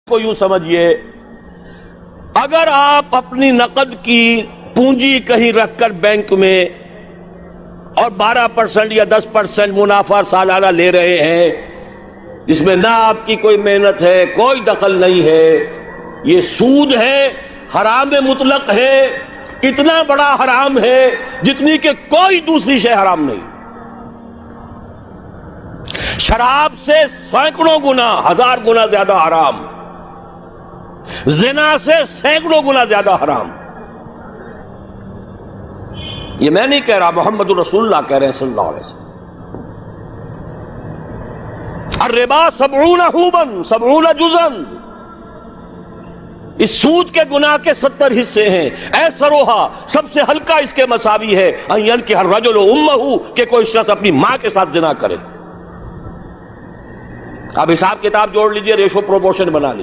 को यूं समझिए, अगर आप अपनी नकद की पूंजी कहीं रखकर बैंक में और 12% या 10% मुनाफा सालाना ले रहे हैं, इसमें ना आपकी कोई मेहनत है, कोई दखल नहीं है, ये सूद है, हराम मुतलक है, इतना बड़ा हराम है जितनी कि कोई दूसरी शय हराम नहीं। शराब से सैकड़ों गुना, 1000 गुना ज्यादा हराम, जिना से सैकड़ों गुना ज्यादा हराम। ये मैं नहीं कह रहा, मोहम्मद रसूलुल्लाह कह रहे हैं सल्लल्लाहु अलैहि वसल्लम। अर्रिबा 70 हुबन 70 जुज़न, इस सूद के गुनाह के 70 हिस्से हैं। ऐ सरोहा, सबसे हल्का इसके मसावी है अय्यन के हर रजुल उम्महू, के कोई शख्स अपनी मां के साथ जिना करे। अब हिसाब किताब जोड़ लीजिए, रेशो प्रोपोर्शन बना लीजिए।